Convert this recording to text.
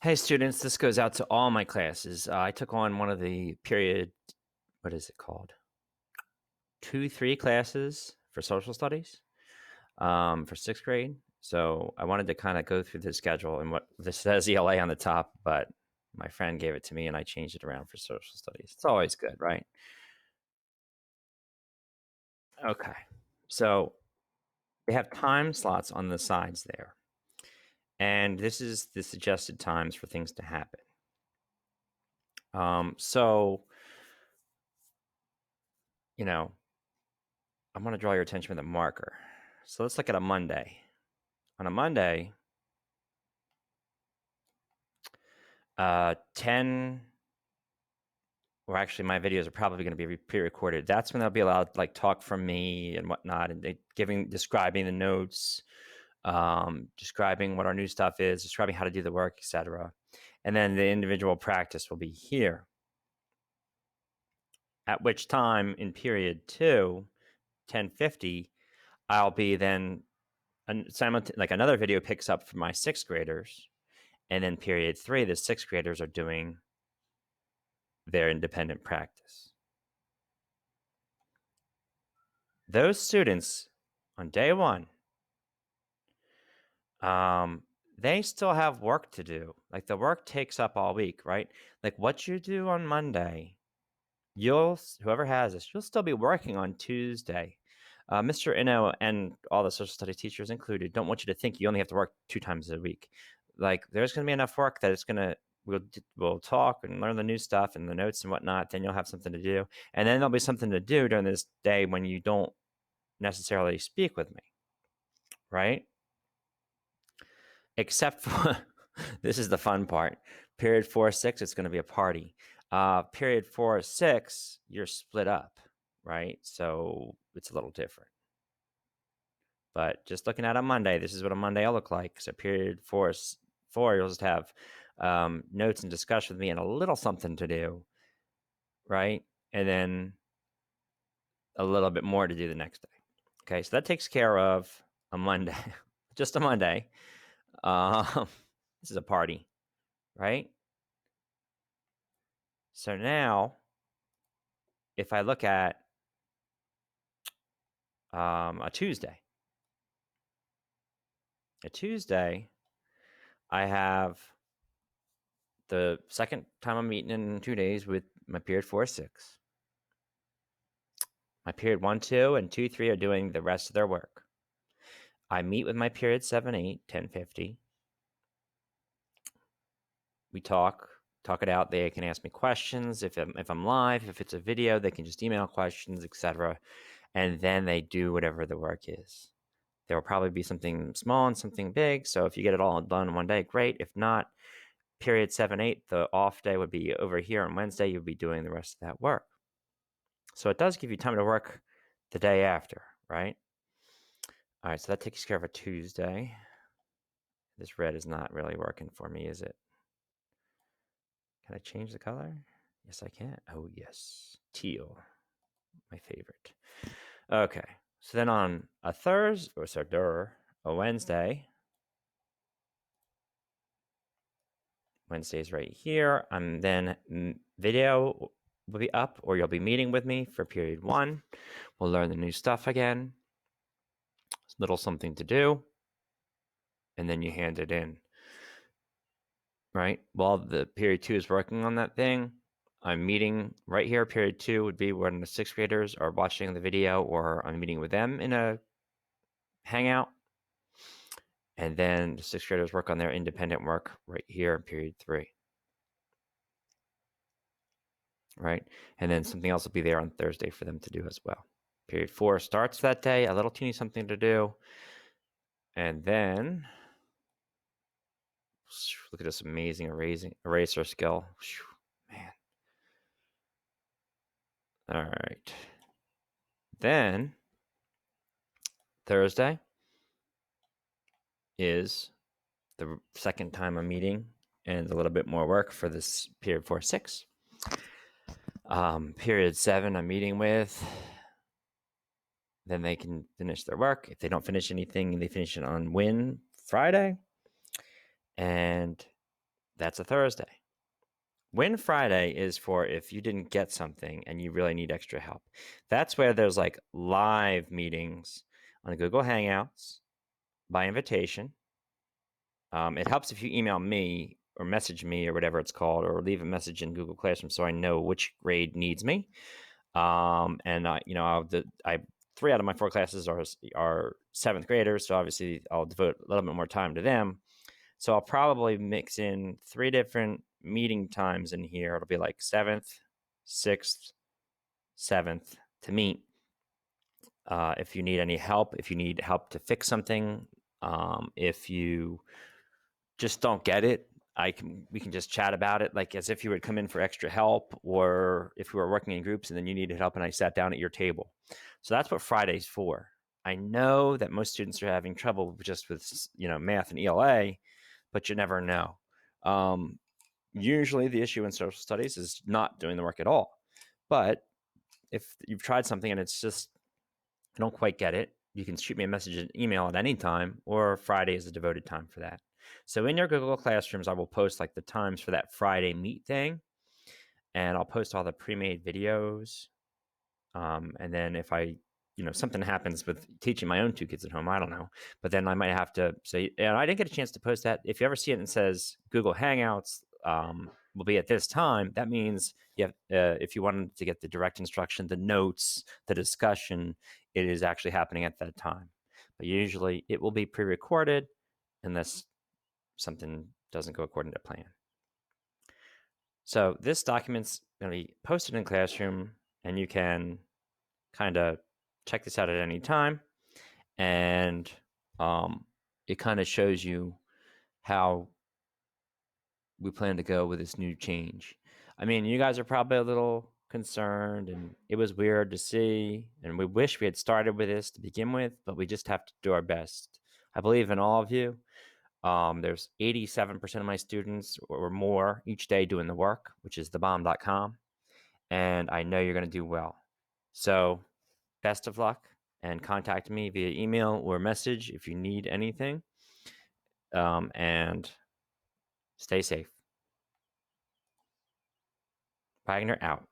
Hey students, this goes out to all my classes. I took on one of the period, what is it called? 2, 3 classes for social studies for sixth grade. So I wanted to kind of go through the schedule and what this says ELA on the top, but my friend gave it to me and I changed it around for social studies. It's always good, right? Okay. So they have time slots on the sides there. And this is the suggested times for things to happen. So, you know, I want to draw your attention with a marker. So let's look at a Monday. On a Monday, 10, or actually my videos are probably going to be pre-recorded. That's when they'll be allowed like talk from me and whatnot, and describing the notes, describing what our new stuff is, describing how to do the work, etc. And then the individual practice will be here. At which time in period 2, 10:50, I'll be then like another video picks up for my sixth graders. And then period 3, the sixth graders are doing their independent practice. Those students on day 1, they still have work to do. Like the work takes up all week, right? Like what you do on Monday, whoever has this, you'll still be working on Tuesday. Mr. Inno and all the social studies teachers included don't want you to think you only have to work 2 times a week. Like there's going to be enough work that we'll talk and learn the new stuff and the notes and whatnot. Then you'll have something to do, and then there'll be something to do during this day when you don't necessarily speak with me, right? Except for this is the fun part. Period 4, 6, it's going to be a party. Period 4, 6, you're split up, right? So it's a little different. But just looking at a Monday, this is what a Monday will look like. So period 4, you'll just have notes and discussion with me and a little something to do, right? And then a little bit more to do the next day. Okay, so that takes care of a Monday, just a Monday. This is a party, right? So now, if I look at a Tuesday, I have the second time I'm meeting in 2 days with my period 4, 6. My period 1, 2, and 2, 3 are doing the rest of their work. I meet with my period 7, 8, 10:50. We talk it out. They can ask me questions if I'm live. If it's a video, they can just email questions, etc. And then they do whatever the work is. There will probably be something small and something big. So if you get it all done in one day, great. If not, period 7, 8, the off day would be over here on Wednesday. You'll be doing the rest of that work. So it does give you time to work the day after, right? All right, so that takes care of a Tuesday. This red is not really working for me, is it? Can I change the color? Yes, I can. Oh, yes. Teal, my favorite. Okay, so then on a Thursday, a Wednesday, Wednesday's right here. I'm then video will be up, or you'll be meeting with me for period 1. We'll learn the new stuff again. It's a little something to do, and then you hand it in. Right? While the period 2 is working on that thing, I'm meeting right here. Period 2 would be when the sixth graders are watching the video, or I'm meeting with them in a hangout. And then the sixth graders work on their independent work right here in period 3. Right? And then something else will be there on Thursday for them to do as well. Period 4 starts that day, a little teeny something to do. And then, look at this amazing eraser skill. Man. All right. Then, Thursday is the second time I'm meeting, and a little bit more work for this period 4, 6. Period 7, I'm meeting with. Then they can finish their work. If they don't finish anything, they finish it on Friday. And That's a Thursday. Win Friday is for if you didn't get something and you really need extra help. That's where there's like live meetings on Google Hangouts by invitation. It helps if you email me or message me or whatever it's called, or leave a message in Google Classroom so I know which grade needs me. And I 3 out of my 4 classes are 7th graders, so obviously I'll devote a little bit more time to them. So I'll probably mix in 3 different meeting times in here. It'll be like 7th, 6th, 7th to meet. If you need any help, if you need help to fix something, if you just don't get it, we can just chat about it, like as if you would come in for extra help, or if we were working in groups and then you needed help and I sat down at your table. So that's what Friday's for. I know that most students are having trouble just with math and ELA, but you never know. Usually the issue in social studies is not doing the work at all. But if you've tried something and it's just, I don't quite get it, you can shoot me a message and email at any time, or Friday is a devoted time for that. So in your Google Classrooms, I will post like the times for that Friday meet thing, and I'll post all the pre-made videos. And then if something happens with teaching my own 2 kids at home, I don't know, but then I might have to say, and I didn't get a chance to post that. If you ever see it and it says Google Hangouts will be at this time, that means if you wanted to get the direct instruction, the notes, the discussion, it is actually happening at that time. But usually it will be pre-recorded unless something doesn't go according to plan. So this document's going to be posted in Classroom, and you can kind of check this out at any time. And it kind of shows you how we plan to go with this new change. I mean, you guys are probably a little concerned, and it was weird to see, and we wish we had started with this to begin with, but we just have to do our best. I believe in all of you. There's 87% of my students or more each day doing the work, which is thebomb.com, and I know you're going to do well. So best of luck, and contact me via email or message if you need anything, and stay safe. Wagner out.